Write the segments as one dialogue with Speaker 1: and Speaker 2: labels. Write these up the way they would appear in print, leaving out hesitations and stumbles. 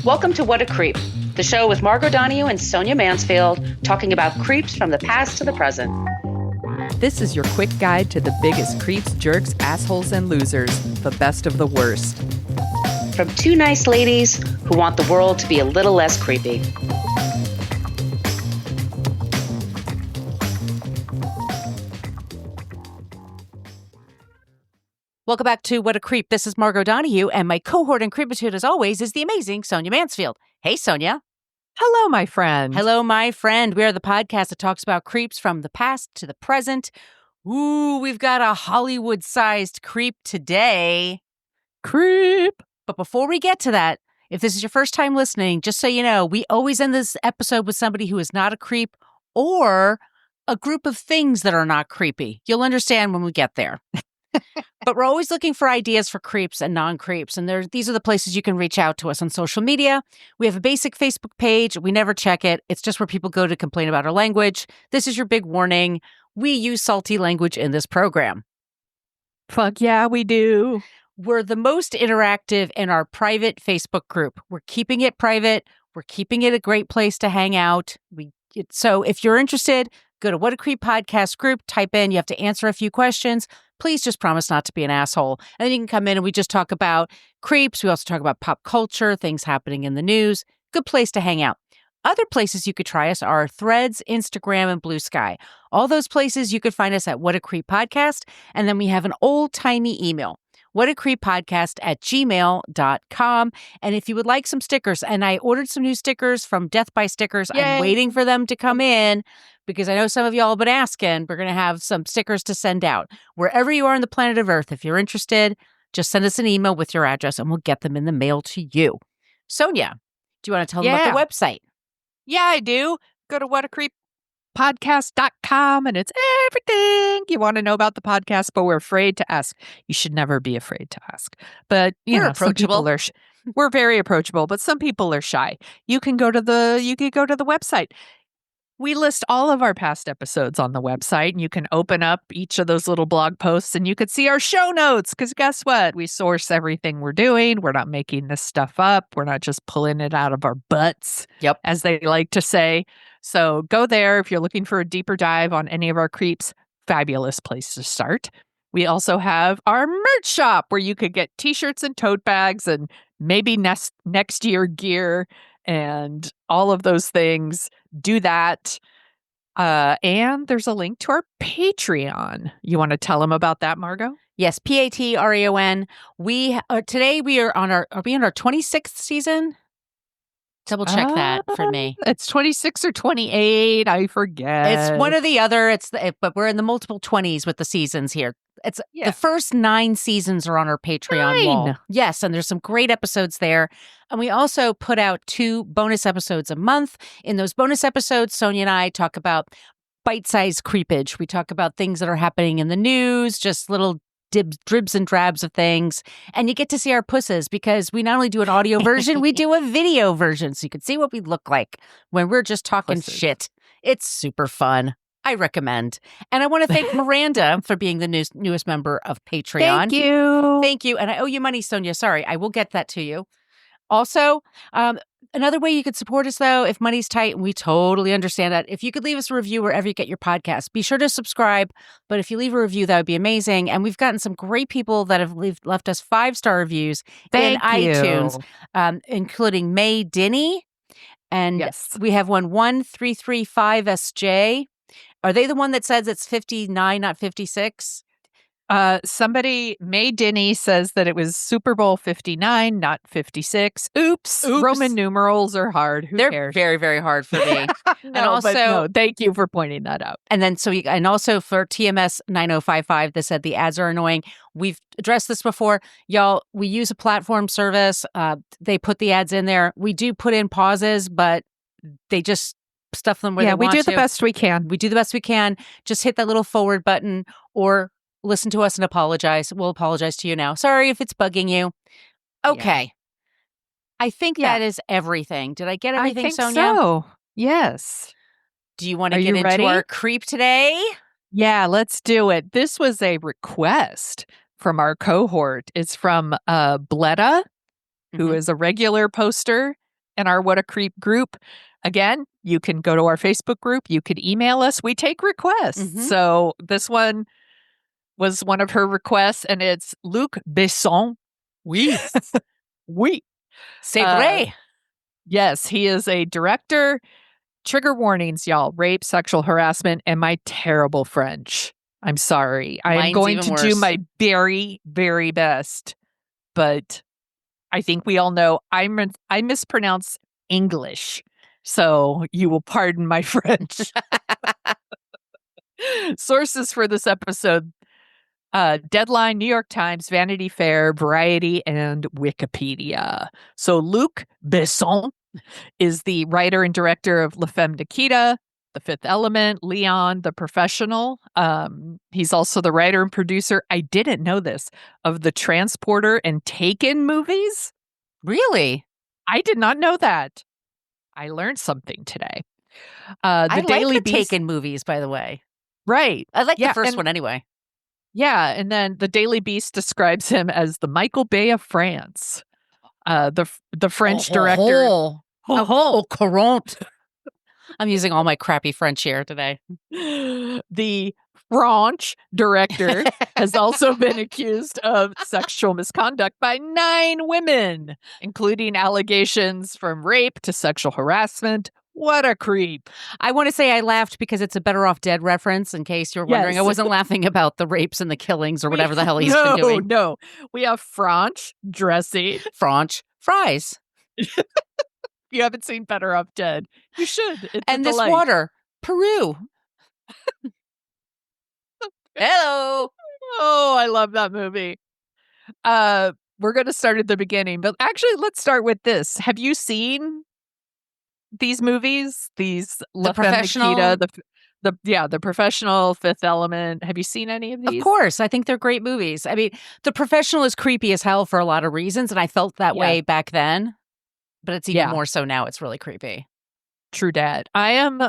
Speaker 1: Welcome to What a Creep, the show with Margot Donohue and Sonia Mansfield, talking about creeps from the past to the present.
Speaker 2: This is your quick guide to the biggest creeps, jerks, assholes, and losers, the best of the worst.
Speaker 1: From two nice ladies who want the world to be a little less creepy.
Speaker 3: Welcome back to What a Creep. This is Margot Donohue, and my cohort in creepitude, as always, is the amazing Sonia Mansfield. Hey, Sonia.
Speaker 2: Hello, my friend.
Speaker 3: Hello, my friend. We are the podcast that talks about creeps from the past to the present. Ooh, we've got a Hollywood-sized creep today.
Speaker 2: Creep.
Speaker 3: But before we get to that, if this is your first time listening, just so you know, we always end this episode with somebody who is not a creep or a group of things that are not creepy. You'll understand when we get there. But we're always looking for ideas for creeps and non-creeps. And these are the places you can reach out to us on social media. We have a basic Facebook page. We never check it. It's just where people go to complain about our language. This is your big warning. We use salty language in this program.
Speaker 2: Fuck yeah, we do.
Speaker 3: We're the most interactive in our private Facebook group. We're keeping it private. We're keeping it a great place to hang out. So if you're interested, go to What a Creep podcast group, type in, you have to answer a few questions. Please just promise not to be an asshole. And then you can come in and we just talk about creeps. We also talk about pop culture, things happening in the news. Good place to hang out. Other places you could try us are Threads, Instagram, and Blue Sky. All those places you could find us at What a Creep Podcast. And then we have an old-timey email, whatacreeppodcast@gmail.com. And if you would like some stickers, and I ordered some new stickers from Death by Stickers.
Speaker 2: Yay.
Speaker 3: I'm waiting for them to come in because I know some of y'all have been asking. We're going to have some stickers to send out. Wherever you are on the planet of Earth, if you're interested, just send us an email with your address and we'll get them in the mail to you. Sonia, do you want to tell them about the website?
Speaker 2: Yeah, I do. Go to whatacreeppodcast.com and it's everything you want to know about the podcast, but we're afraid to ask. You should never be afraid to ask. But
Speaker 3: We're approachable.
Speaker 2: We're very approachable, but some people are shy. You can go to the website. We list all of our past episodes on the website, and you can open up each of those little blog posts and you could see our show notes. Because guess what? We source everything we're doing. We're not making this stuff up. We're not just pulling it out of our butts, as they like to say. So go there if you're looking for a deeper dive on any of our creeps. Fabulous place to start. We also have our merch shop where you could get t-shirts and tote bags and maybe next year gear and all of those things. Do that. And there's a link to our Patreon. You want to tell them about that, Margot?
Speaker 3: Yes, Patreon. Today we are on are we in our 26th season? Double check that for me.
Speaker 2: It's 26 or 28. I forget.
Speaker 3: It's one or the other. But we're in the multiple 20s with the seasons here. The first 9 seasons are on our Patreon wall. Yes, and there's some great episodes there. And we also put out 2 bonus episodes a month. In those bonus episodes, Sonia and I talk about bite-sized creepage. We talk about things that are happening in the news, just little dribs and drabs of things. And you get to see our pusses because we not only do an audio version, we do a video version. So you can see what we look like when we're just talking shit. It's super fun. I recommend. And I want to thank Miranda for being the newest member of Patreon.
Speaker 2: Thank you.
Speaker 3: Thank you. And I owe you money, Sonia. Sorry. I will get that to you. Also, another way you could support us, though, if money's tight, and we totally understand that, if you could leave us a review wherever you get your podcast, be sure to subscribe. But if you leave a review, that would be amazing. And we've gotten some great people that have left us 5-star reviews in iTunes, including May Dinny. And we have 1335SJ. Are they the one that says it's 59, not 56?
Speaker 2: May Dinny says that it was Super Bowl 59, not 56. Oops. Roman numerals are hard. Who
Speaker 3: They're
Speaker 2: cares?
Speaker 3: very, very hard for me.
Speaker 2: Thank you for pointing that out.
Speaker 3: And then also for TMS 9055 that said the ads are annoying. We've addressed this before. Y'all, we use a platform service. They put the ads in there. We do put in pauses, but they just stuff them where they want to.
Speaker 2: Yeah, we do the best we can.
Speaker 3: We do the best we can. Just hit that little forward button or listen to us and apologize. We'll apologize to you now. Sorry if it's bugging you. Okay. Yeah. I think that is everything. Did I get everything, Sonia?
Speaker 2: I think so. Yes.
Speaker 3: Do you want to get into our creep today?
Speaker 2: Yeah, let's do it. This was a request from our cohort. It's from Bletta, who is a regular poster. in our What a Creep group. Again, you can go to our Facebook group. You could email us. We take requests.
Speaker 3: Mhm.
Speaker 2: So this one was one of her requests, and it's Luc Besson.
Speaker 3: Oui.
Speaker 2: Oui.
Speaker 3: C'est vrai.
Speaker 2: Yes, he is a director. Trigger warnings, y'all. Rape, sexual harassment, and my terrible French. I'm sorry. I am
Speaker 3: Mine's
Speaker 2: going
Speaker 3: even
Speaker 2: to
Speaker 3: worse.
Speaker 2: do my very, very best. But I think we all know I mispronounce English. So you will pardon my French. Sources for this episode: Deadline, New York Times, Vanity Fair, Variety, and Wikipedia. So Luc Besson is the writer and director of Femme Nikita, The Fifth Element, Leon, The Professional. He's also the writer and producer, I didn't know this, of the Transporter and Taken movies.
Speaker 3: Really?
Speaker 2: I did not know that. I learned something today.
Speaker 3: I
Speaker 2: Daily
Speaker 3: like the
Speaker 2: Beast.
Speaker 3: Taken movies, by the way.
Speaker 2: Right.
Speaker 3: I like the
Speaker 2: Yeah,
Speaker 3: first one anyway.
Speaker 2: Yeah, and then the Daily Beast describes him as the Michael Bay of France. The French director.
Speaker 3: Courant. I'm using all my crappy French here today.
Speaker 2: The French director has also been accused of sexual misconduct by 9 women, including allegations from rape to sexual harassment. What a creep.
Speaker 3: I want to say I laughed because it's a Better Off Dead reference, in case you're wondering.
Speaker 2: Yes.
Speaker 3: I wasn't laughing about the rapes and the killings or whatever the hell he's been doing.
Speaker 2: No. We have French dressing.
Speaker 3: French fries.
Speaker 2: If you haven't seen Better Off Dead, you should. It's
Speaker 3: And
Speaker 2: a
Speaker 3: this
Speaker 2: delight.
Speaker 3: water. Peru. Hello.
Speaker 2: Oh, I love that movie. We're going to start at the beginning, but actually, let's start with this. Have you seen these movies? These
Speaker 3: The Professional?
Speaker 2: Nikita, the Professional, Fifth Element. Have you seen any of these?
Speaker 3: Of course. I think they're great movies. I mean, The Professional is creepy as hell for a lot of reasons, and I felt that way back then, but it's even more so now. It's really creepy.
Speaker 2: True dat. I am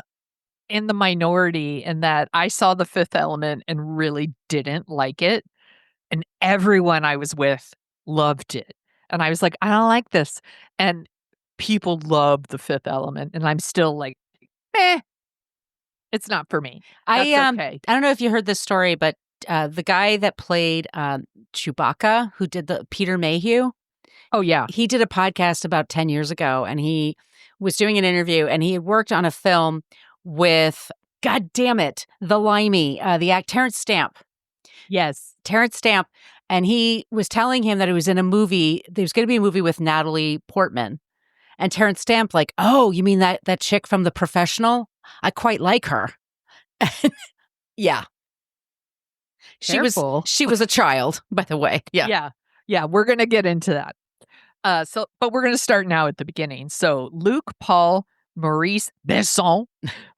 Speaker 2: in the minority in that I saw The Fifth Element and really didn't like it. And everyone I was with loved it. And I was like, I don't like this. And people love The Fifth Element. And I'm still like, it's not for me. That's okay.
Speaker 3: I don't know if you heard this story, but the guy that played Chewbacca, who did the Peter Mayhew.
Speaker 2: Oh, yeah.
Speaker 3: He did a podcast about 10 years ago, and he was doing an interview, and he had worked on a film with, God damn it, the limey, Terrence Stamp.
Speaker 2: Yes.
Speaker 3: Terrence Stamp. And he was telling him that it was in a movie. There was going to be a movie with Natalie Portman. And Terrence Stamp, like, oh, you mean that chick from The Professional? I quite like her. Yeah. She was a child, by the way. Yeah.
Speaker 2: Yeah. We're going to get into that. But we're going to start now at the beginning. So Luc Paul Maurice Besson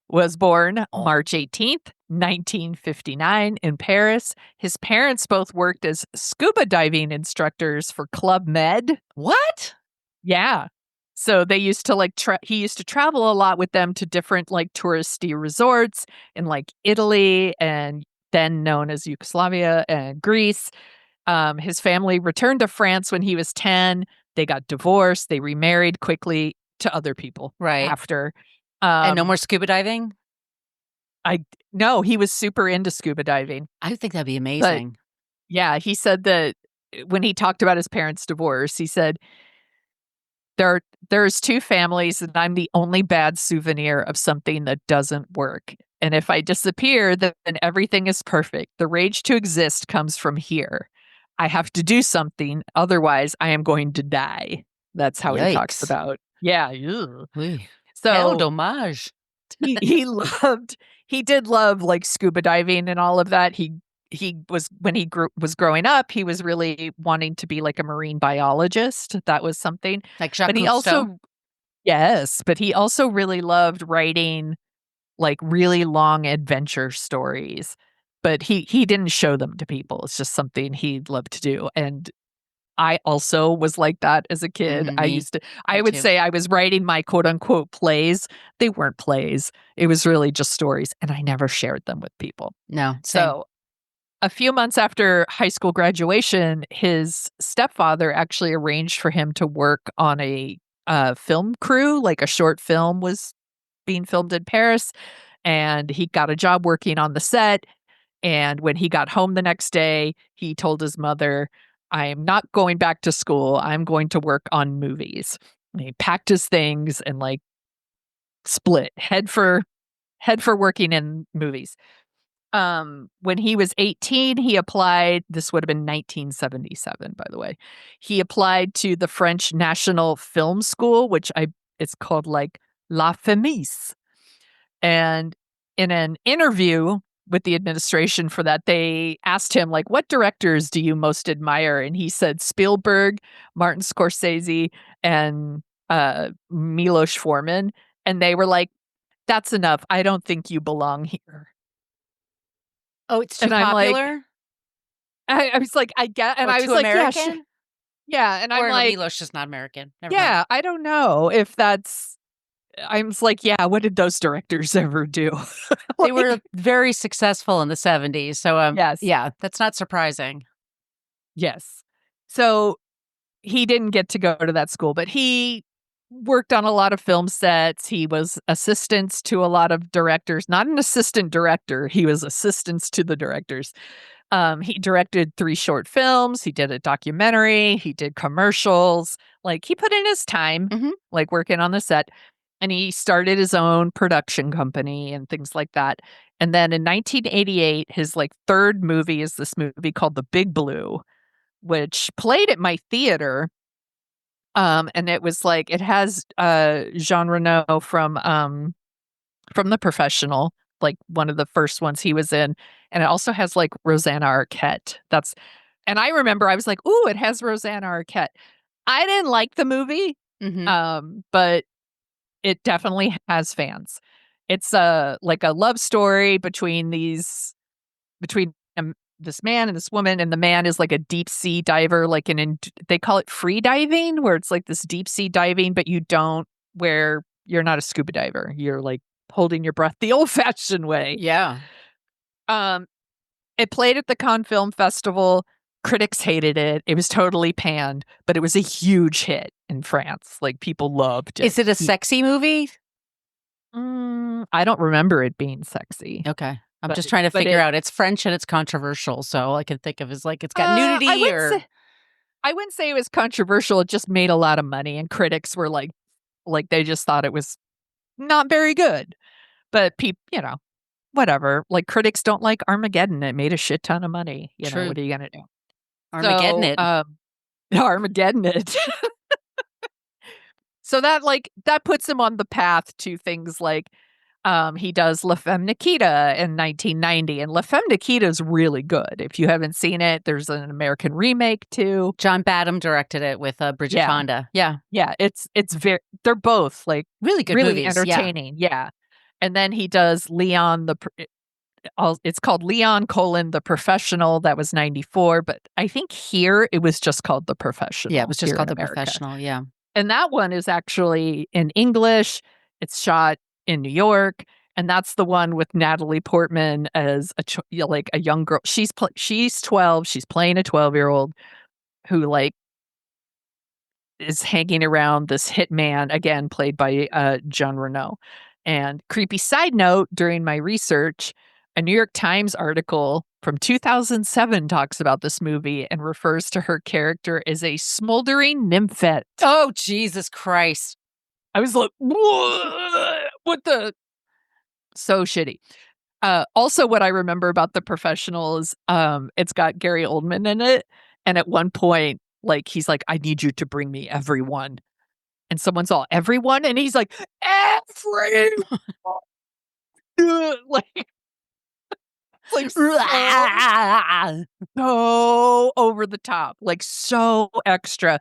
Speaker 2: was born March 18th, 1959 in Paris. His parents both worked as scuba diving instructors for Club Med.
Speaker 3: What?
Speaker 2: Yeah. So they used to he used to travel a lot with them to different touristy resorts in Italy and then known as Yugoslavia and Greece. His family returned to France when he was 10. They got divorced. They remarried quickly to other people after.
Speaker 3: And no more scuba diving?
Speaker 2: No, he was super into scuba diving.
Speaker 3: I think that'd be amazing.
Speaker 2: But, yeah, he said that when he talked about his parents' divorce, he said, there's 2 families and I'm the only bad souvenir of something that doesn't work. And if I disappear, then everything is perfect. The rage to exist comes from here. I have to do something, otherwise I am going to die. That's how he talks about. Yeah.
Speaker 3: Oui.
Speaker 2: So
Speaker 3: Quel dommage.
Speaker 2: he did love scuba diving and all of that. He was, when he was growing up, he was really wanting to be a marine biologist. That was something.
Speaker 3: Like Jacques
Speaker 2: But he
Speaker 3: Cousteau?
Speaker 2: but he also really loved writing really long adventure stories. But he didn't show them to people. It's just something he loved to do. And I also was like that as a kid. I would say I was writing my quote unquote plays. They weren't plays. It was really just stories. And I never shared them with people.
Speaker 3: No.
Speaker 2: So a few months after high school graduation, his stepfather actually arranged for him to work on a film crew, like a short film was being filmed in Paris, and he got a job working on the set. And when he got home the next day, he told his mother, I am not going back to school. I'm going to work on movies. And he packed his things and like split head for working in movies. When he was 18, he applied. This would have been 1977, by the way. He applied to the French National Film School, which it's called like La Femis. And in an interview with the administration for that, they asked him, like, what directors do you most admire? And he said Spielberg, Martin Scorsese, and Milos Forman. And they were like, that's enough. I don't think you belong here.
Speaker 3: Oh, it's too
Speaker 2: And I'm like,
Speaker 3: popular?
Speaker 2: I was like, I get, and
Speaker 3: Or
Speaker 2: I was
Speaker 3: too
Speaker 2: like,
Speaker 3: American?
Speaker 2: yeah. And
Speaker 3: Or
Speaker 2: I'm like,
Speaker 3: Milos just not American. Never
Speaker 2: yeah,
Speaker 3: mind.
Speaker 2: I don't know if that's. I was like, yeah, what did those directors ever do?
Speaker 3: They were very successful in the 70s. So,
Speaker 2: Yes.
Speaker 3: yeah, that's not surprising.
Speaker 2: Yes. So he didn't get to go to that school, but he worked on a lot of film sets. He was assistants to a lot of directors, not an assistant director. He was assistants to the directors. He directed 3 short films. He did a documentary. He did commercials. Like he put in his time, like working on the set. And he started his own production company and things like that. And then in 1988, his like third movie is this movie called The Big Blue, which played at my theater. And it was like it has Jean Reno from The Professional, like one of the first ones he was in, and it also has like Rosanna Arquette. And I remember I was like, "Ooh, it has Rosanna Arquette." I didn't like the movie, but it definitely has fans. It's like a love story between this man and this woman, and the man is like a deep sea diver, like they call it free diving, where it's like this deep sea diving, but where you're not a scuba diver. You're like holding your breath the old fashioned way.
Speaker 3: Yeah.
Speaker 2: It played at the Cannes Film Festival. Critics hated it. It was totally panned, but it was a huge hit in France. Like people loved it.
Speaker 3: Is it a sexy movie?
Speaker 2: I don't remember it being sexy.
Speaker 3: Okay. I'm just trying to figure out. It's French and it's controversial, so all I can think of is like it's got nudity
Speaker 2: I wouldn't say it was controversial. It just made a lot of money, and critics were like they just thought it was not very good. But people, whatever. Like critics don't like Armageddon. It made a shit ton of money.
Speaker 3: True.
Speaker 2: What are you gonna do?
Speaker 3: Armageddon it.
Speaker 2: Armageddon it. So that puts him on the path to things like he does La Femme Nikita in 1990, and La Femme Nikita is really good. If you haven't seen it, there's an American remake too.
Speaker 3: John Badham directed it with Bridget Fonda. Yeah,
Speaker 2: they're both like
Speaker 3: really good,
Speaker 2: really
Speaker 3: movies.
Speaker 2: entertaining. Yeah. And then he does Leon it's called Leon: The Professional. That was 94, but I think here it was just called The Professional.
Speaker 3: Yeah, it was just called The Professional. Yeah.
Speaker 2: And that one is actually in English. It's shot in New York, and that's the one with Natalie Portman as a young girl. She's 12. She's playing a 12-year-old who like is hanging around this hitman, again played by Jean Reno. And creepy side note, during my research, a New York Times article from 2007 talks about this movie and refers to her character as a smoldering nymphette.
Speaker 3: Oh, Jesus Christ.
Speaker 2: I was like, what the? So shitty. Also, what I remember about The Professional is it's got Gary Oldman in it. And at one point, like, he's like, I need you to bring me everyone. And someone's all, everyone? And he's like, everyone! like so over the top, like so extra.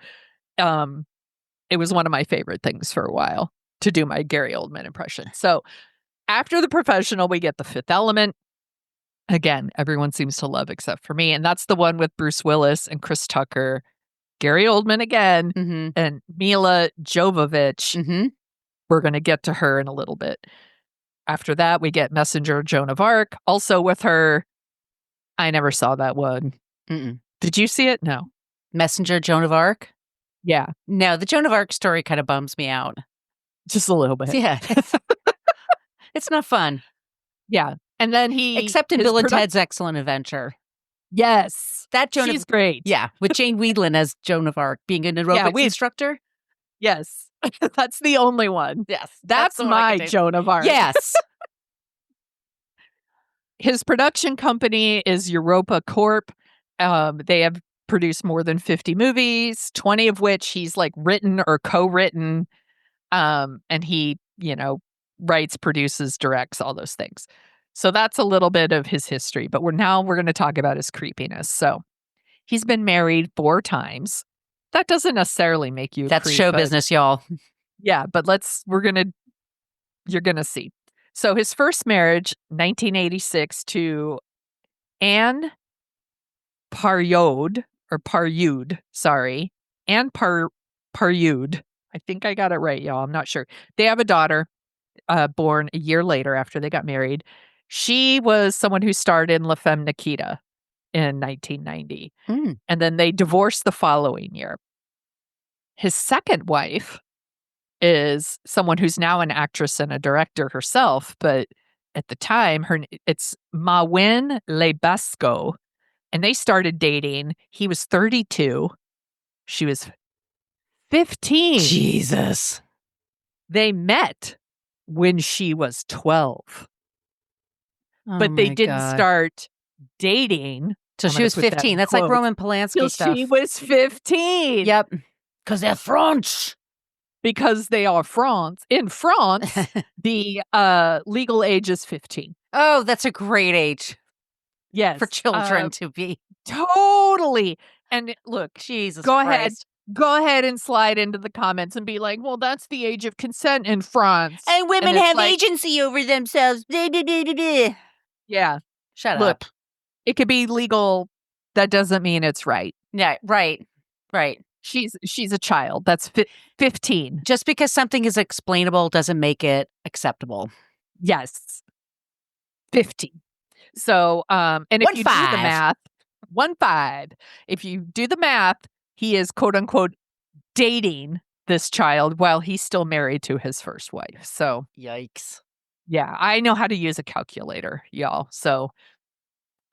Speaker 2: It was one of my favorite things for a while to do my Gary Oldman impression. So after The Professional, we get The Fifth Element. Again, everyone seems to love except for me. And that's the one with Bruce Willis and Chris Tucker, Gary Oldman again, and Mila Jovovich. We're going to get to her in a little bit. After that, we get Messenger Joan of Arc, also with her. I never saw that one. Did you see it? No.
Speaker 3: Messenger Joan of Arc?
Speaker 2: Yeah.
Speaker 3: No, the Joan of Arc story kind of bums me out.
Speaker 2: Just a little bit.
Speaker 3: Yeah. It's not fun.
Speaker 2: Yeah. And then
Speaker 3: Except in Bill and Ted's Excellent Adventure.
Speaker 2: Yes.
Speaker 3: That
Speaker 2: She's great.
Speaker 3: Yeah. With Jane Weedland as Joan of Arc, being an aerobics instructor.
Speaker 2: Yes. That's the only one.
Speaker 3: Yes.
Speaker 2: That's my Joan of Arc.
Speaker 3: Yes.
Speaker 2: His production company is Europa Corp. They have produced more than 50 movies, 20 of which he's like written or co-written. And he, writes, produces, directs, all those things. So that's a little bit of his history. But we're going to talk about his creepiness. So he's been married 4 times. That doesn't necessarily make you a
Speaker 3: That's
Speaker 2: creep,
Speaker 3: show business, y'all.
Speaker 2: Yeah, but you're going to see. So his first marriage, 1986, to Anne Parjode, sorry. Anne Parjode. I think I got it right, y'all. I'm not sure. They have a daughter born a year later after they got married. She was someone who starred in La Femme Nikita in 1990. And then they divorced the following year. His second wife is someone who's now an actress and a director herself, but at the time, it's Mawin Lebesco, and they started dating. He was 32. She was 15.
Speaker 3: Jesus.
Speaker 2: They met when she was 12. But they didn't start dating
Speaker 3: till she was 15. That's like Roman Polanski stuff.
Speaker 2: She was 15.
Speaker 3: Yep. Because they're French.
Speaker 2: Because they are France. In France, the legal age is 15.
Speaker 3: Oh, that's a great age.
Speaker 2: Yes.
Speaker 3: For children to be.
Speaker 2: Totally. And look,
Speaker 3: Jesus
Speaker 2: Go
Speaker 3: Christ.
Speaker 2: ahead and slide into the comments and be like, well, that's the age of consent in France.
Speaker 3: And women have agency over themselves. Blah, blah, blah, blah, blah.
Speaker 2: Yeah.
Speaker 3: Shut
Speaker 2: Look,
Speaker 3: up.
Speaker 2: it could be legal. That doesn't mean it's right.
Speaker 3: Yeah, right.
Speaker 2: She's a child. That's 15.
Speaker 3: Just because something is explainable doesn't make it acceptable.
Speaker 2: Yes. 15. So, and if you do the math, 1-5. If you do the math, he is quote unquote dating this child while he's still married to his first wife. So,
Speaker 3: yikes.
Speaker 2: Yeah, I know how to use a calculator, y'all. So,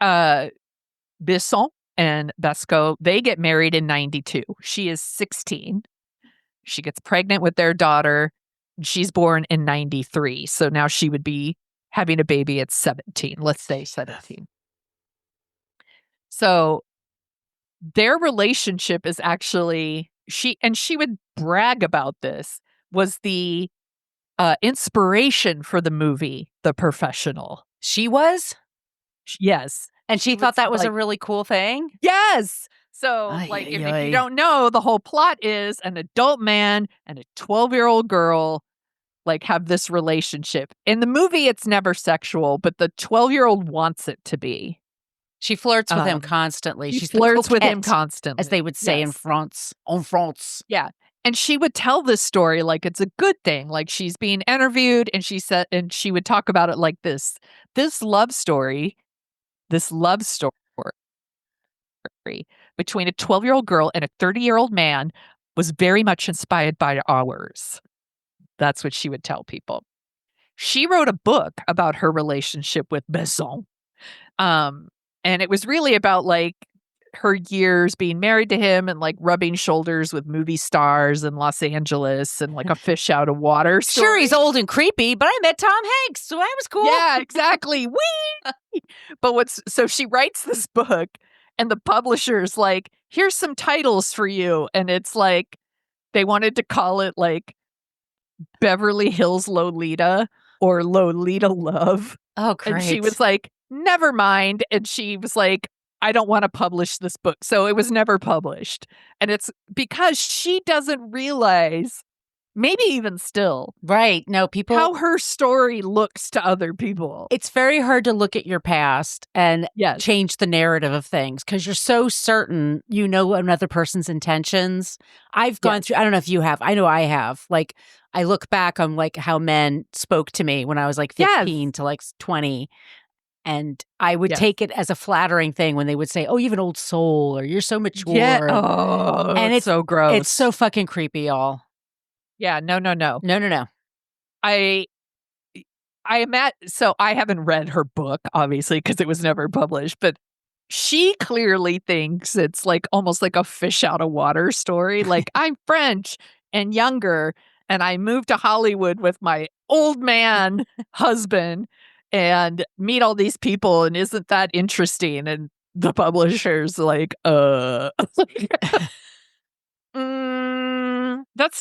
Speaker 2: Besson and Besco, they get married in 92. She is 16. She gets pregnant with their daughter. She's born in 93. So now she would be having a baby at 17. Let's say 17. So their relationship is actually, she would brag about this, was the inspiration for the movie The Professional.
Speaker 3: She was?
Speaker 2: Yes.
Speaker 3: And she thought that was a really cool thing?
Speaker 2: Yes. So, if you don't know, the whole plot is an adult man and a 12-year-old girl, have this relationship. In the movie, it's never sexual, but the 12-year-old wants it to be.
Speaker 3: She flirts with him constantly.
Speaker 2: She flirts with him constantly.
Speaker 3: As they would say in France. En France.
Speaker 2: Yeah. And she would tell this story like it's a good thing. Like she's being interviewed and she would talk about it like this. This love story between a 12-year-old girl and a 30-year-old man was very much inspired by ours. That's what she would tell people. She wrote a book about her relationship with Besson. And it was really about her years being married to him and rubbing shoulders with movie stars in Los Angeles and a fish out of water story.
Speaker 3: Sure, he's old and creepy, but I met Tom Hanks, so I was cool.
Speaker 2: Yeah, exactly. Whee! But so she writes this book and the publisher's here's some titles for you. And it's they wanted to call it Beverly Hills Lolita or Lolita Love.
Speaker 3: Oh, great.
Speaker 2: And she was never mind. And she was I don't want to publish this book. So it was never published. And it's because she doesn't realize, maybe even still,
Speaker 3: right? No, people,
Speaker 2: how her story looks to other people.
Speaker 3: It's very hard to look at your past and change the narrative of things because you're so certain you know another person's intentions. I've gone through, I don't know if you have, I know I have. I look back on how men spoke to me when I was 15 to 20. And I would take it as a flattering thing when they would say, "Oh, you have an old soul," or "You're so mature."
Speaker 2: Yeah. Oh,
Speaker 3: and
Speaker 2: it's so gross.
Speaker 3: It's so fucking creepy, y'all.
Speaker 2: Yeah. No.
Speaker 3: No.
Speaker 2: So I haven't read her book, obviously, because it was never published, but she clearly thinks it's like almost like a fish out of water story. Like, I'm French and younger, and I moved to Hollywood with my old man husband and meet all these people, and isn't that interesting? And the publisher's like, that's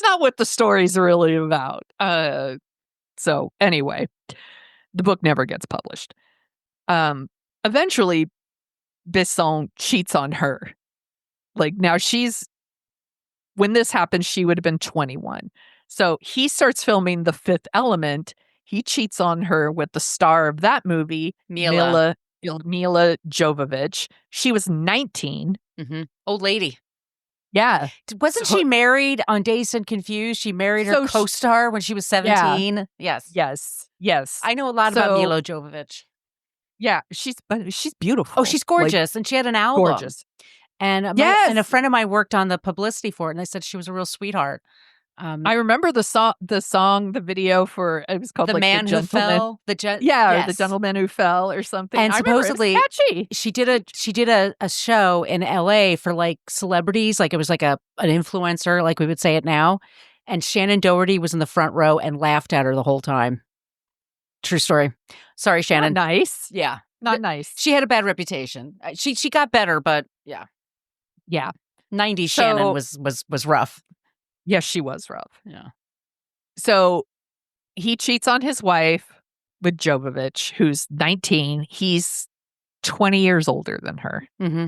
Speaker 2: not what the story's really about. So anyway, the book never gets published. Eventually, Besson cheats on her. Like, now when this happens, she would have been 21. So he starts filming The Fifth Element. He cheats on her with the star of that movie, Mila Jovovich. She was 19.
Speaker 3: Mm-hmm. Old lady.
Speaker 2: Yeah.
Speaker 3: Wasn't she married on Dazed and Confused? She married her co-star when she was 17.
Speaker 2: Yeah. Yes.
Speaker 3: I know a lot about Mila Jovovich.
Speaker 2: Yeah, she's beautiful.
Speaker 3: Oh, she's gorgeous. And she had an album.
Speaker 2: Gorgeous.
Speaker 3: And and a friend of mine worked on the publicity for it, and they said she was a real sweetheart.
Speaker 2: I remember the video for it was called
Speaker 3: The
Speaker 2: like
Speaker 3: Man
Speaker 2: the
Speaker 3: Who Fell.
Speaker 2: or The Gentleman Who Fell or something.
Speaker 3: And supposedly
Speaker 2: catchy.
Speaker 3: she did a show in LA for like celebrities, like it was like an influencer, like we would say it now. And Shannon Doherty was in the front row and laughed at her the whole time. True story. Sorry, Shannon.
Speaker 2: Not nice.
Speaker 3: Yeah.
Speaker 2: Not nice.
Speaker 3: She had a bad reputation. She got better, but yeah.
Speaker 2: Yeah.
Speaker 3: 90s Shannon was rough.
Speaker 2: Yes, she was rough.
Speaker 3: Yeah.
Speaker 2: So he cheats on his wife with Jovovich, who's 19. He's 20 years older than her.
Speaker 3: Mm-hmm.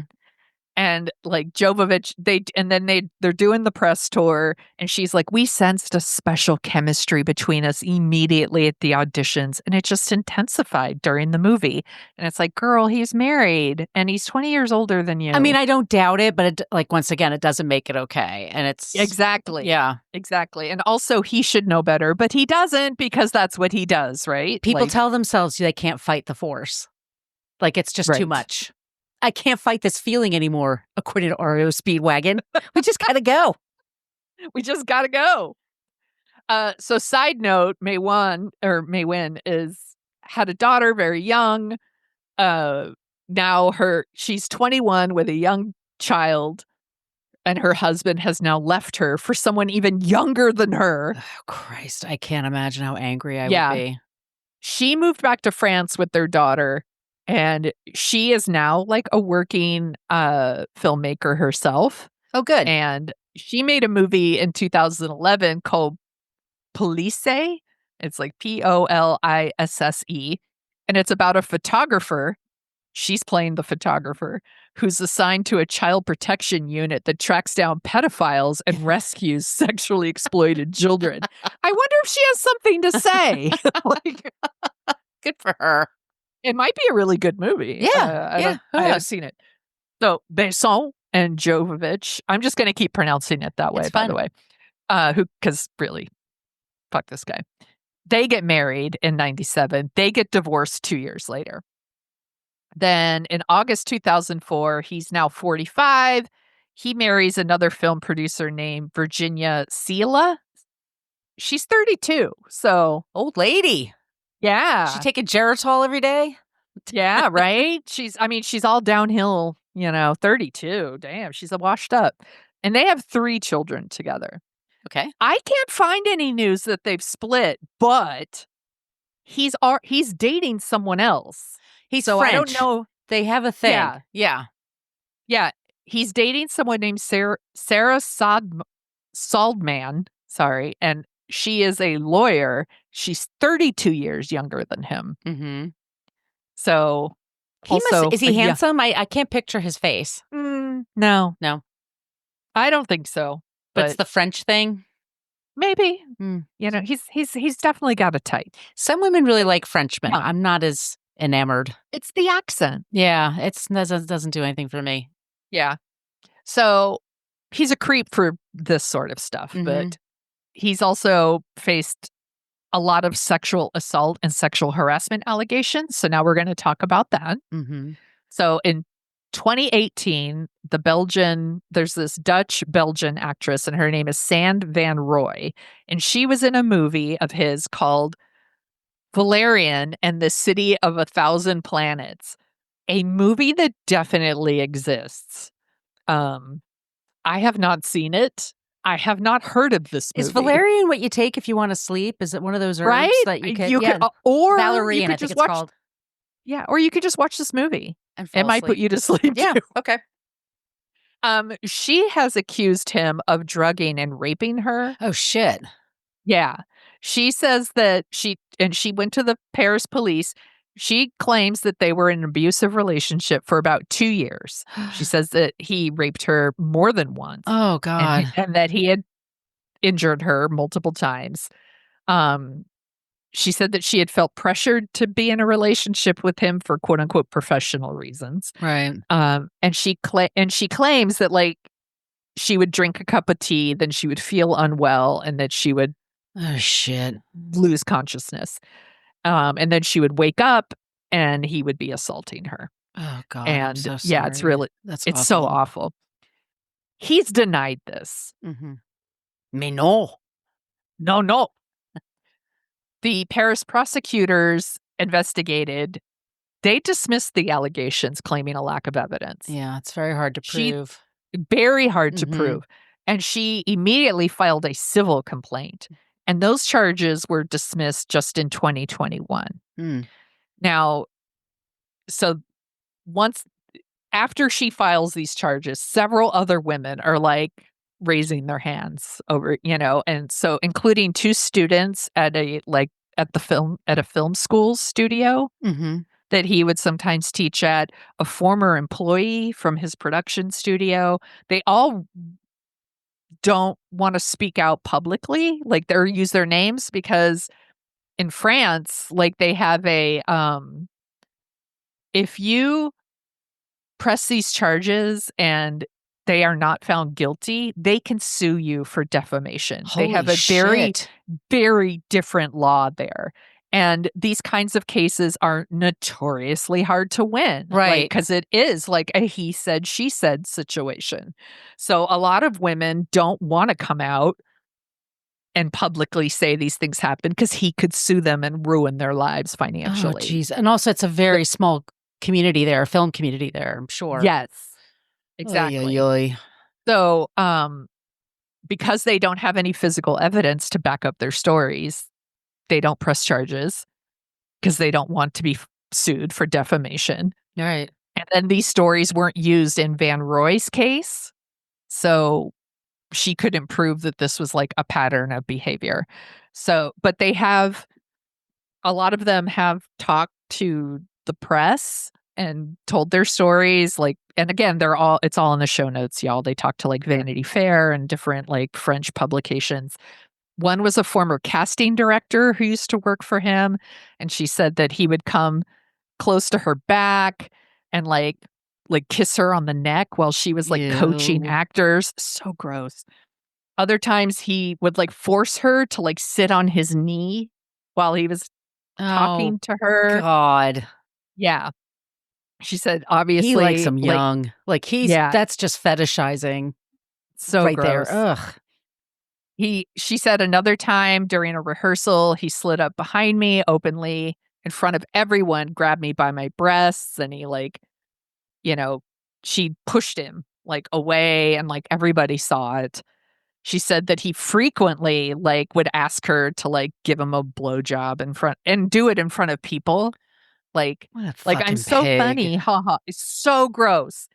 Speaker 2: And like Jovovich, they're doing the press tour, and she's like, "We sensed a special chemistry between us immediately at the auditions, and it just intensified during the movie." And it's like, girl, he's married and he's 20 years older than you.
Speaker 3: I mean, I don't doubt it, but once again, it doesn't make it okay. And it's
Speaker 2: exactly.
Speaker 3: Yeah.
Speaker 2: Exactly. And also he should know better, but he doesn't, because that's what he does, right?
Speaker 3: People tell themselves they can't fight the force. Like it's just too much. I can't fight this feeling anymore, according to REO Speedwagon. We just gotta go.
Speaker 2: We just gotta go. So side note, May Win had a daughter very young. Now she's 21 with a young child, and her husband has now left her for someone even younger than her.
Speaker 3: Oh, Christ, I can't imagine how angry I would be.
Speaker 2: She moved back to France with their daughter. And she is now like a working filmmaker herself.
Speaker 3: Oh, good.
Speaker 2: And she made a movie in 2011 called Police. It's like Polisse. And it's about a photographer. She's playing the photographer who's assigned to a child protection unit that tracks down pedophiles and rescues sexually exploited children. I wonder if she has something to say.
Speaker 3: Good for her.
Speaker 2: It might be a really good movie.
Speaker 3: Yeah.
Speaker 2: I haven't seen it. So Besson and Jovovich, I'm just going to keep pronouncing it that way, by the way. Because really, fuck this guy. They get married in 97. They get divorced 2 years later. Then in August 2004, he's now 45. He marries another film producer named Virginia Sela. She's 32. So
Speaker 3: old lady.
Speaker 2: Yeah.
Speaker 3: She taking Geritol every day?
Speaker 2: Yeah, right? She's all downhill, 32. Damn, she's washed up. And they have 3 children together.
Speaker 3: Okay.
Speaker 2: I can't find any news that they've split, but he's dating someone else.
Speaker 3: He's
Speaker 2: so
Speaker 3: French.
Speaker 2: I don't know.
Speaker 3: They have a thing. Yeah.
Speaker 2: He's dating someone named Sarah Saldman. Sorry. And she is a lawyer. She's 32 years younger than him.
Speaker 3: Mm-hmm.
Speaker 2: So,
Speaker 3: is he handsome? I can't picture his face.
Speaker 2: No. I don't think so.
Speaker 3: But it's the French thing?
Speaker 2: Maybe. He's definitely got a type.
Speaker 3: Some women really like Frenchmen. Yeah. I'm not as enamored.
Speaker 2: It's the accent.
Speaker 3: Yeah, it doesn't do anything for me.
Speaker 2: Yeah. So he's a creep for this sort of stuff, but he's also faced a lot of sexual assault and sexual harassment allegations. So now we're going to talk about that.
Speaker 3: Mm-hmm.
Speaker 2: So in 2018, there's this Dutch-Belgian actress, and her name is Sand Van Roy. And she was in a movie of his called Valerian and the City of a Thousand Planets, a movie that definitely exists. I have not seen it. I have not heard of this movie.
Speaker 3: Is valerian what you take if you want to sleep? Is it one of those herbs
Speaker 2: right?
Speaker 3: that you can?
Speaker 2: You could, or
Speaker 3: valerian,
Speaker 2: you could
Speaker 3: I think
Speaker 2: just
Speaker 3: it's
Speaker 2: watch.
Speaker 3: called.
Speaker 2: Yeah, or you could just watch this movie.
Speaker 3: And fall
Speaker 2: it might
Speaker 3: asleep.
Speaker 2: put you to sleep.
Speaker 3: Yeah.
Speaker 2: Too.
Speaker 3: Okay.
Speaker 2: She has accused him of drugging and raping her.
Speaker 3: Oh shit.
Speaker 2: Yeah. She says that she went to the Paris police. She claims that they were in an abusive relationship for about 2 years. She says that he raped her more than once.
Speaker 3: Oh God.
Speaker 2: And that he had injured her multiple times. She said that she had felt pressured to be in a relationship with him for quote unquote professional reasons.
Speaker 3: Right.
Speaker 2: And she claims that like she would drink a cup of tea, then she would feel unwell, and that she would lose consciousness. And then she would wake up and he would be assaulting her.
Speaker 3: Oh God.
Speaker 2: And
Speaker 3: I'm so sorry.
Speaker 2: it's so awful. He's denied this.
Speaker 3: Mm-hmm. Mais no.
Speaker 2: No. The Paris prosecutors investigated. They dismissed the allegations, claiming a lack of evidence.
Speaker 3: Yeah, it's very hard to prove.
Speaker 2: Very hard to prove. And she immediately filed a civil complaint. And those charges were dismissed just in 2021. Now, so after she files these charges, several other women are like raising their hands over, and so including 2 students at a film school studio that he would sometimes teach at, a former employee from his production studio. They all don't want to speak out publicly, like use their names, because in France, like they have if you press these charges and they are not found guilty, they can sue you for defamation.
Speaker 3: Holy
Speaker 2: they have a very, very different law there. And these kinds of cases are notoriously hard to win.
Speaker 3: Right.
Speaker 2: Because it is like a he said, she said situation. So a lot of women don't want to come out and publicly say these things happen because he could sue them and ruin their lives financially.
Speaker 3: Oh, geez. And also, it's a very small community there, film community there, I'm sure.
Speaker 2: Yes, exactly.
Speaker 3: Oy.
Speaker 2: So, because they don't have any physical evidence to back up their stories, they don't press charges because they don't want to be sued for defamation.
Speaker 3: Right.
Speaker 2: And then these stories weren't used in Van Roy's case. So she couldn't prove that this was like a pattern of behavior. So, but a lot of them have talked to the press and told their stories, and again, it's all in the show notes, y'all. They talked to like Vanity Fair and different like French publications. One was a former casting director who used to work for him, and she said that he would come close to her back and like kiss her on the neck while she was like coaching actors. So gross. Other times he would like force her to like sit on his knee while he was talking to her.
Speaker 3: God.
Speaker 2: Yeah. She said, obviously,
Speaker 3: he likes him young. That's just fetishizing.
Speaker 2: So
Speaker 3: right
Speaker 2: gross.
Speaker 3: There. Ugh.
Speaker 2: She said another time during a rehearsal, he slid up behind me openly in front of everyone, grabbed me by my breasts, and he she pushed him like away, and like everybody saw it. She said that he frequently would ask her to give him a blowjob and do it in front of people. I'm so funny, haha. It's so gross.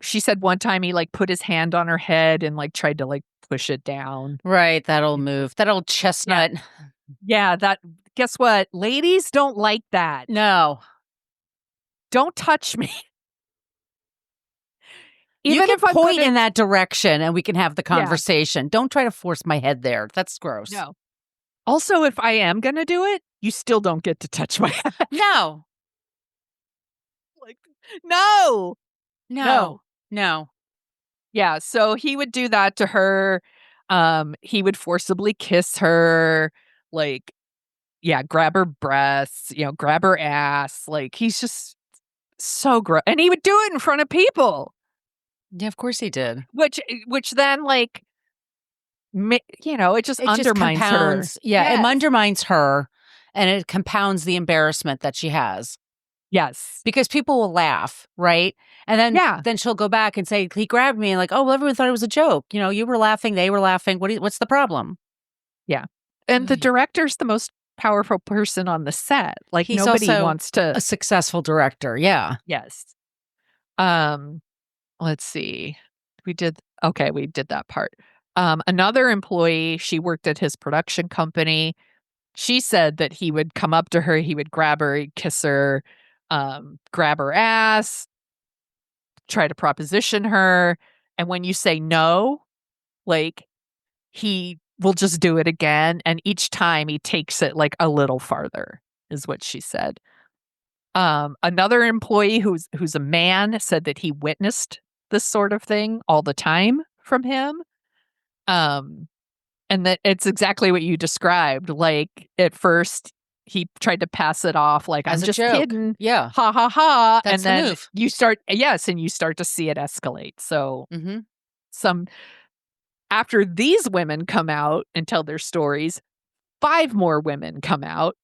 Speaker 2: She said one time he put his hand on her head and tried to push it down.
Speaker 3: Right, that old move, that old chestnut.
Speaker 2: Yeah, guess what? Ladies don't like that.
Speaker 3: No.
Speaker 2: Don't touch me.
Speaker 3: Even if I point in that direction and we can have the conversation. Yeah. Don't try to force my head there. That's gross.
Speaker 2: No. Also, if I am going to do it, you still don't get to touch my head.
Speaker 3: No.
Speaker 2: No.
Speaker 3: No.
Speaker 2: Yeah, so he would do that to her. He would forcibly kiss her, like, grab her breasts, grab her ass. Like, he's just so gross. And he would do it in front of people.
Speaker 3: Yeah, of course he did.
Speaker 2: Which then, like, it just undermines her.
Speaker 3: Yeah, it undermines her, and it compounds the embarrassment that she has.
Speaker 2: Yes.
Speaker 3: Because people will laugh, right? And then she'll go back and say, he grabbed me, and like, oh, well, everyone thought it was a joke. You were laughing, they were laughing. What's the problem?
Speaker 2: Yeah. And the director's the most powerful person on the set. Like,
Speaker 3: he's
Speaker 2: nobody
Speaker 3: also
Speaker 2: wants to.
Speaker 3: A successful director. Yeah.
Speaker 2: Yes. Let's see. We did that part. Another employee, she worked at his production company. She said that he would come up to her, he would grab her, he'd kiss her, grab her ass, try to proposition her. And when you say no, like, he will just do it again. And each time he takes it like a little farther, is what she said. Another employee who's a man said that he witnessed this sort of thing all the time from him. And that it's exactly what you described. Like, at first he tried to pass it off like,
Speaker 3: As
Speaker 2: I'm
Speaker 3: a
Speaker 2: just
Speaker 3: joke.
Speaker 2: kidding.
Speaker 3: Yeah.
Speaker 2: Ha ha ha.
Speaker 3: That's
Speaker 2: and then
Speaker 3: the move.
Speaker 2: you start to see it escalate. So after these women come out and tell their stories, 5 more women come out.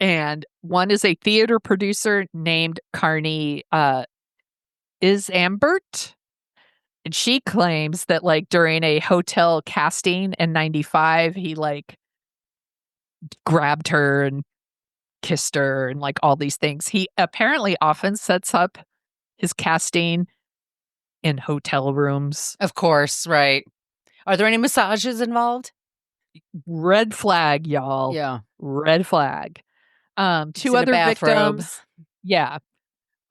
Speaker 2: And one is a theater producer named Carney Isambert. And she claims that, like, during a hotel casting in 95, he, like, grabbed her and kissed her and, like, all these things. He apparently often sets up his casting in hotel rooms.
Speaker 3: Of course, right. Are there any massages involved?
Speaker 2: Red flag, y'all.
Speaker 3: Yeah.
Speaker 2: Red flag. 2 other
Speaker 3: bathrobe.
Speaker 2: victims,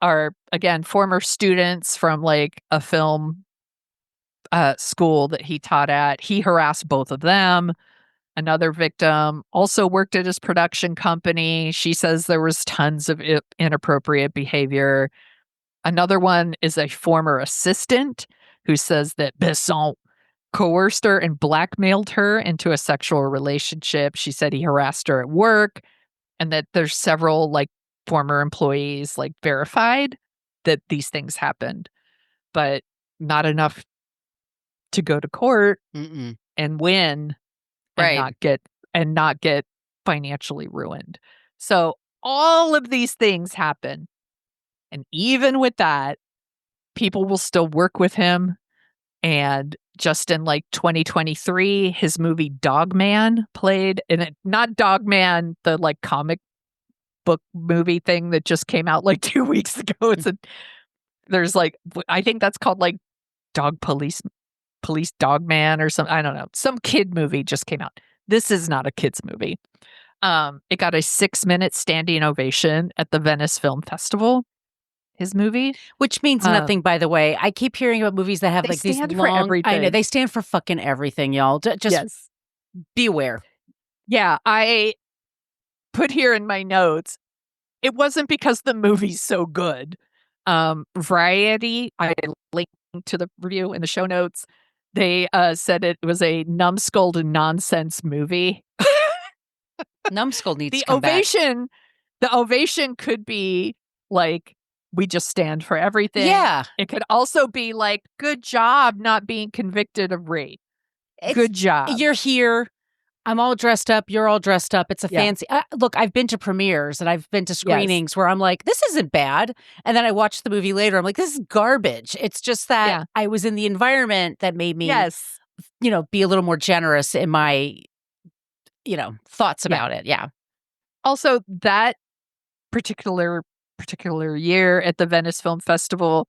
Speaker 2: are, again, former students from, like, a film school that he taught at. He harassed both of them. Another victim also worked at his production company. She says there was tons of inappropriate behavior. Another one is a former assistant who says that Besson coerced her and blackmailed her into a sexual relationship. She said he harassed her at work, and that there's several, like, former employees, like, verified that these things happened, but not enough to go to court and win and not get financially ruined. So all of these things happen. And even with that, people will still work with him. And just in, like, 2023, his movie Dogman played in it. Not Dogman, the, like, comic book movie thing that just came out like 2 weeks ago. There's, like, I think that's called, like, Dog Police Dogman or something. I don't know. Some kid movie just came out. This is not a kid's movie. It got a 6-minute standing ovation at the Venice Film Festival. His movie,
Speaker 3: which means nothing, by the way. I keep hearing about movies that have, like, these long.
Speaker 2: For everything.
Speaker 3: I know they stand for fucking everything, y'all. Just be aware.
Speaker 2: Yeah, I put here in my notes. It wasn't because the movie's so good. Variety, I linked to the review in the show notes. They said it was a numbskulled nonsense movie.
Speaker 3: Numbskull needs to come back.
Speaker 2: The ovation could be like, we just stand for everything.
Speaker 3: Yeah.
Speaker 2: It could also be like, good job not being convicted of rape. Good job.
Speaker 3: You're here. I'm all dressed up. You're all dressed up. It's a fancy. Look, I've been to premieres and I've been to screenings where I'm like, this isn't bad. And then I watch the movie later. I'm like, this is garbage. It's just that I was in the environment that made me, be a little more generous in my, thoughts about it. Yeah.
Speaker 2: Also, that particular year at the Venice Film Festival,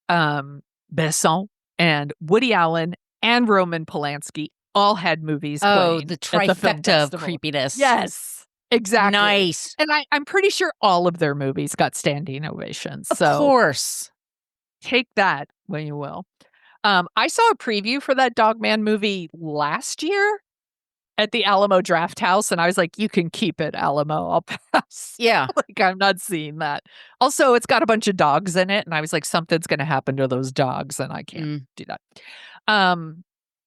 Speaker 2: Besson and Woody Allen and Roman Polanski all had movies playing.
Speaker 3: The trifecta of creepiness.
Speaker 2: Yes, exactly.
Speaker 3: Nice.
Speaker 2: And I'm pretty sure all of their movies got standing ovations.
Speaker 3: Of course.
Speaker 2: Take that when you will. I saw a preview for that Dogman movie last year at the Alamo Draft House, and I was like, you can keep it, Alamo. I'll pass.
Speaker 3: Yeah.
Speaker 2: Like, I'm not seeing that. Also, it's got a bunch of dogs in it, and I was like, something's going to happen to those dogs, and I can't do that.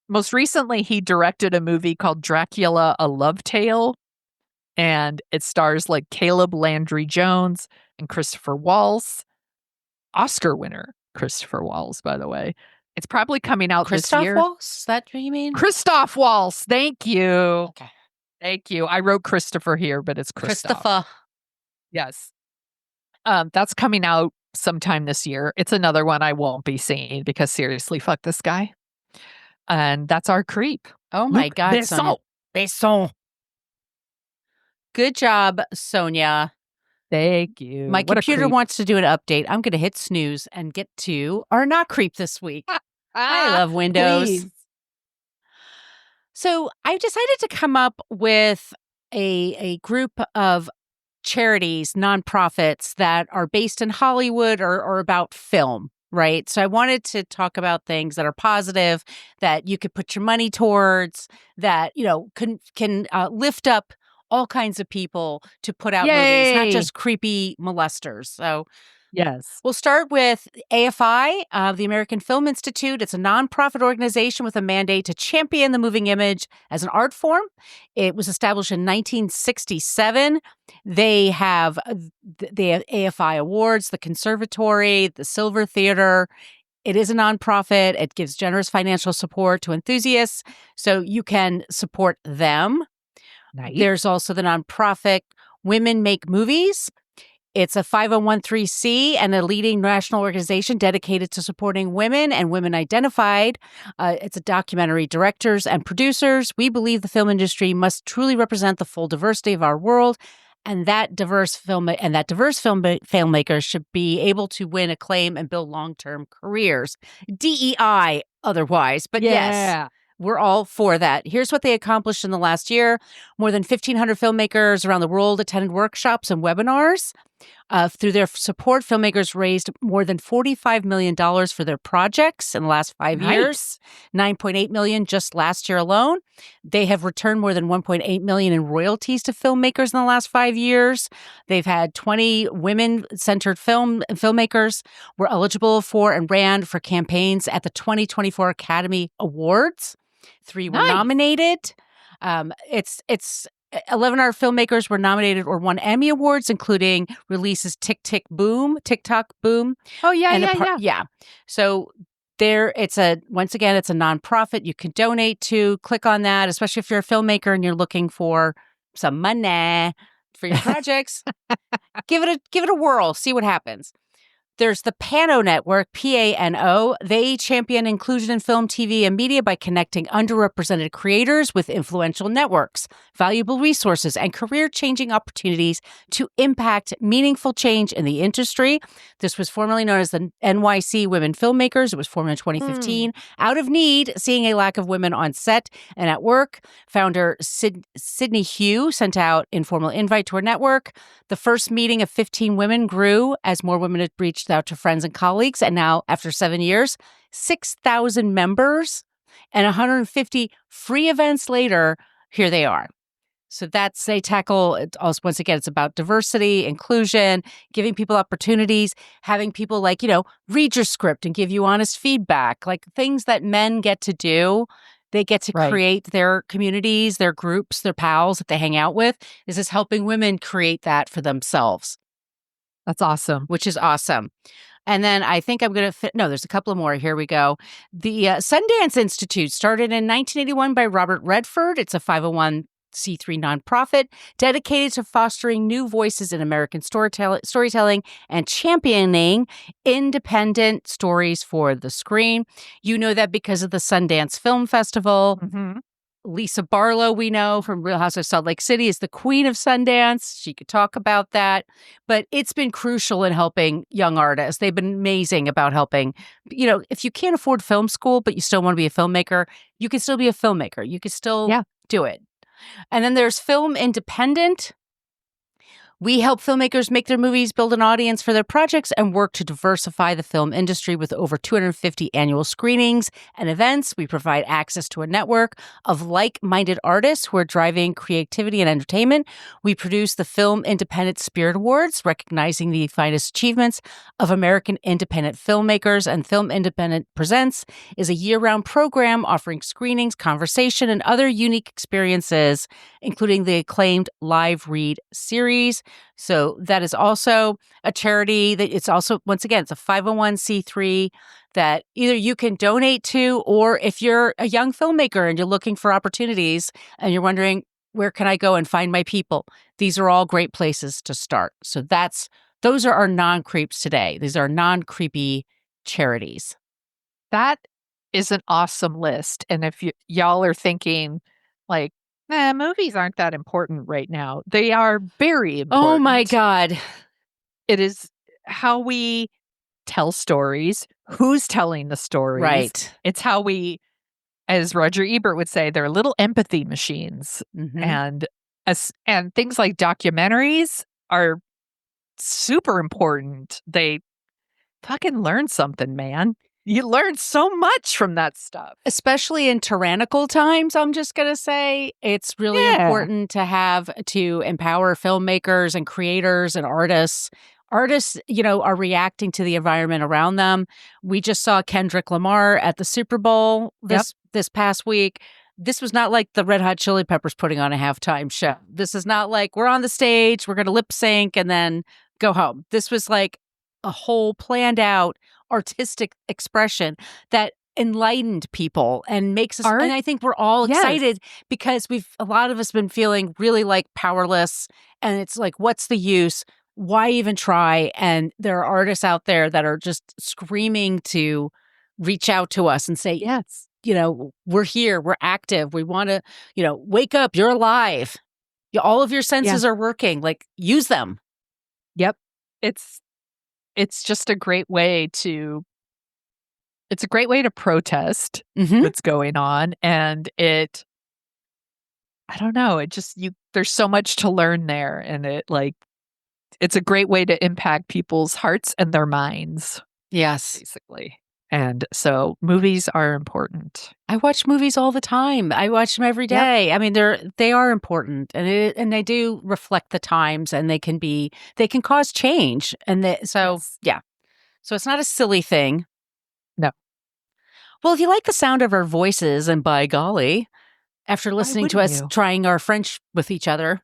Speaker 2: Most recently, he directed a movie called Dracula, A Love Tale, and it stars like Caleb Landry Jones and Christopher Waltz. Oscar winner Christopher Waltz, by the way. It's probably coming out this year.
Speaker 3: Christoph Waltz? Is that what you mean?
Speaker 2: Christoph Waltz. Thank you.
Speaker 3: Okay.
Speaker 2: Thank you. I wrote Christopher here, but it's Christoph.
Speaker 3: Christopher.
Speaker 2: Yes. That's coming out sometime this year. It's another one I won't be seeing because seriously, fuck this guy. And that's our creep.
Speaker 3: Oh my
Speaker 2: Luc
Speaker 3: God,
Speaker 2: Besson.
Speaker 3: Sonia. Besson. Good job, Sonia.
Speaker 2: Thank you.
Speaker 3: My computer wants to do an update. I'm going to hit snooze and get to our not creep this week. I love Windows.
Speaker 2: Please.
Speaker 3: So I decided to come up with a group of charities, nonprofits that are based in Hollywood or about film, right? So I wanted to talk about things that are positive, that you could put your money towards, that, can lift up all kinds of people to put out movies, not just creepy molesters. So
Speaker 2: yes,
Speaker 3: we'll start with AFI, the American Film Institute. It's a nonprofit organization with a mandate to champion the moving image as an art form. It was established in 1967. They have the AFI Awards, the Conservatory, the Silver Theater. It is a nonprofit. It gives generous financial support to enthusiasts, so you can support them.
Speaker 2: Nice.
Speaker 3: There's also the nonprofit Women Make Movies. It's a 501(c)(3) and a leading national organization dedicated to supporting women and women identified. It's a documentary directors and producers. We believe the film industry must truly represent the full diversity of our world, and that diverse filmmakers should be able to win acclaim and build long-term careers. DEI otherwise, but yes. We're all for that. Here's what they accomplished in the last year. More than 1,500 filmmakers around the world attended workshops and webinars. Through their support, filmmakers raised more than $45 million for their projects in the last 5 years, $9.8 million just last year alone. They have returned more than $1.8 million in royalties to filmmakers in the last 5 years. They've had 20 women-centered filmmakers were eligible for and ran for campaigns at the 2024 Academy Awards. 3 were nominated. It's 11 art filmmakers were nominated or won Emmy Awards, including releases TikTok Boom.
Speaker 2: Oh, yeah.
Speaker 3: So it's a nonprofit you can donate to. Click on that, especially if you're a filmmaker and you're looking for some money for your projects. Give it a whirl. See what happens. There's the PANO Network, PANO. They champion inclusion in film, TV, and media by connecting underrepresented creators with influential networks, valuable resources, and career-changing opportunities to impact meaningful change in the industry. This was formerly known as the NYC Women Filmmakers. It was formed in 2015. Out of need, seeing a lack of women on set and at work, founder Sydney Hugh sent out informal invite to her network. The first meeting of 15 women grew as more women had reached out to friends and colleagues. And now, after 7 years, 6,000 members and 150 free events later, here they are. So they tackle it also. Once again, it's about diversity, inclusion, giving people opportunities, having people read your script and give you honest feedback, like things that men get to do. They get to create their communities, their groups, their pals that they hang out with. This is helping women create that for themselves.
Speaker 2: That's awesome.
Speaker 3: Which is awesome. And then I think I'm going to there's a couple more. Here we go. The Sundance Institute started in 1981 by Robert Redford. It's a 501(c)(3) nonprofit dedicated to fostering new voices in American storytelling and championing independent stories for the screen. You know that because of the Sundance Film Festival.
Speaker 2: Mm-hmm.
Speaker 3: Lisa Barlow, we know from Real House of Salt Lake City, is the queen of Sundance. She could talk about that. But it's been crucial in helping young artists. They've been amazing about helping. If you can't afford film school, but you still want to be a filmmaker, you can still be a filmmaker. You can still do it. And then there's Film Independent, We help filmmakers make their movies, build an audience for their projects, and work to diversify the film industry with over 250 annual screenings and events. We provide access to a network of like-minded artists who are driving creativity and entertainment. We produce the Film Independent Spirit Awards, recognizing the finest achievements of American independent filmmakers. And Film Independent Presents is a year-round program offering screenings, conversation, and other unique experiences, including the acclaimed live read series. So that is also a charity that it's also, once again, it's a 501c3 that either you can donate to, or if you're a young filmmaker and you're looking for opportunities and you're wondering, where can I go and find my people? These are all great places to start. So those are our non-creeps today. These are non-creepy charities.
Speaker 2: That is an awesome list. And if y'all are thinking like, movies aren't that important right now, they are very important.
Speaker 3: Oh my God.
Speaker 2: It is how we tell stories, who's telling the stories.
Speaker 3: Right.
Speaker 2: It's how we, as Roger Ebert would say, they're little empathy machines.
Speaker 3: Mm-hmm.
Speaker 2: And things like documentaries are super important. They fucking learn something, man. You learn so much from that stuff.
Speaker 3: Especially in tyrannical times, I'm just going to say it's really important to empower filmmakers and creators and artists. Artists, are reacting to the environment around them. We just saw Kendrick Lamar at the Super Bowl this past week. This was not like the Red Hot Chili Peppers putting on a halftime show. This is not like we're on the stage, we're going to lip sync and then go home. This was like a whole planned out artistic expression that enlightened people and makes us, and I think we're all excited because a lot of us been feeling really like powerless, and it's like, what's the use? Why even try? And there are artists out there that are just screaming to reach out to us and say, yes, we're here, we're active, we want to, wake up, you're alive. All of your senses are working, like use them.
Speaker 2: Yep. It's just a great way to protest what's going on. And I don't know, there's so much to learn there. And it's a great way to impact people's hearts and their minds.
Speaker 3: Yes.
Speaker 2: Basically. And so movies are important.
Speaker 3: I watch movies all the time. I watch them every day. Yep. I mean, they are important, and they do reflect the times, and they can cause change. And so it's not a silly thing.
Speaker 2: No.
Speaker 3: Well, if you like the sound of our voices, and by golly, after listening to us trying our French with each other,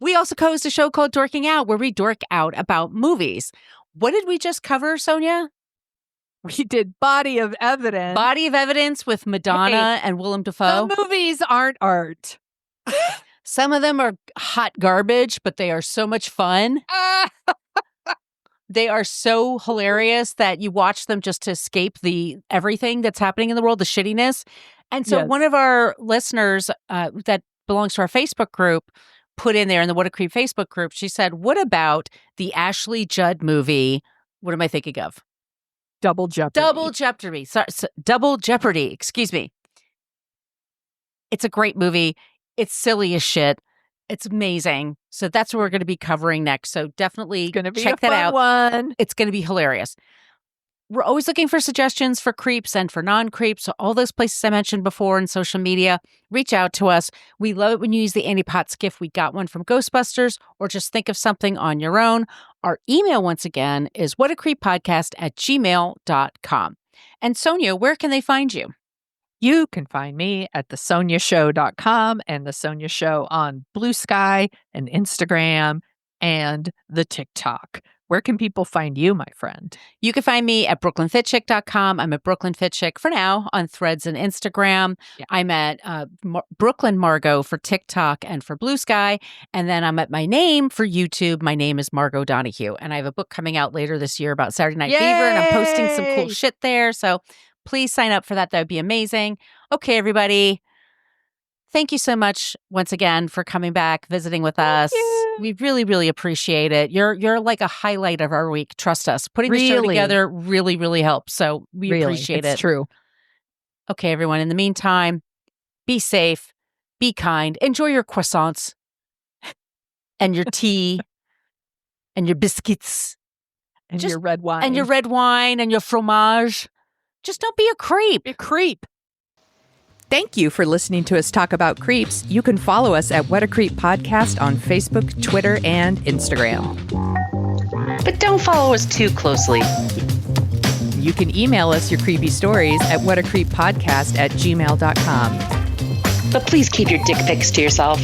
Speaker 3: we also co-host a show called Dorking Out, where we dork out about movies. What did we just cover, Sonia?
Speaker 2: We did Body of Evidence.
Speaker 3: Body of Evidence with Madonna and Willem Dafoe.
Speaker 2: The movies aren't art.
Speaker 3: Some of them are hot garbage, but they are so much fun. They are so hilarious that you watch them just to escape everything that's happening in the world, the shittiness. And so one of our listeners that belongs to our Facebook group put in there in the What a Creep Facebook group, she said, what about the Ashley Judd movie? What am I thinking of?
Speaker 2: Double Jeopardy.
Speaker 3: Double Jeopardy. Excuse me. It's a great movie. It's silly as shit. It's amazing. So that's what we're going to be covering next. So definitely check that out.
Speaker 2: One.
Speaker 3: It's going to be hilarious. We're always looking for suggestions for creeps and for non-creeps. So all those places I mentioned before in social media, reach out to us. We love it when you use the Annie Potts gift. We got one from Ghostbusters, or just think of something on your own. Our email, once again, is whatacreeppodcast@gmail.com. And Sonia, where can they find you?
Speaker 2: You can find me at thesoniashow.com and The Sonia Show on Blue Sky and Instagram and the TikTok. Where can people find you, my friend?
Speaker 3: You can find me at brooklynfitchick.com. I'm at Brooklyn Fit Chick for now on Threads and Instagram. Yeah. I'm at Brooklyn Margot for TikTok and for Blue Sky. And then I'm at my name for YouTube. My name is Margot Donahue. And I have a book coming out later this year about Saturday Night Fever. And I'm posting some cool shit there. So please sign up for that. That would be amazing. Okay, everybody. Thank you so much once again for coming back, visiting with us. We really, really appreciate it. You're like a highlight of our week. Trust us. Putting the show together really, really helps. So we appreciate it.
Speaker 2: It's true.
Speaker 3: Okay, everyone. In the meantime, be safe, be kind, enjoy your croissants. and your tea and your biscuits
Speaker 2: and your red wine.
Speaker 3: And your red wine and your fromage. Just don't be a creep.
Speaker 2: Be a creep. Thank you for listening to us talk about creeps. You can follow us at What a Creep Podcast on Facebook, Twitter, and Instagram.
Speaker 1: But don't follow us too closely.
Speaker 2: You can email us your creepy stories at whatacreeppodcast@gmail.com.
Speaker 1: But please keep your dick pics to yourself.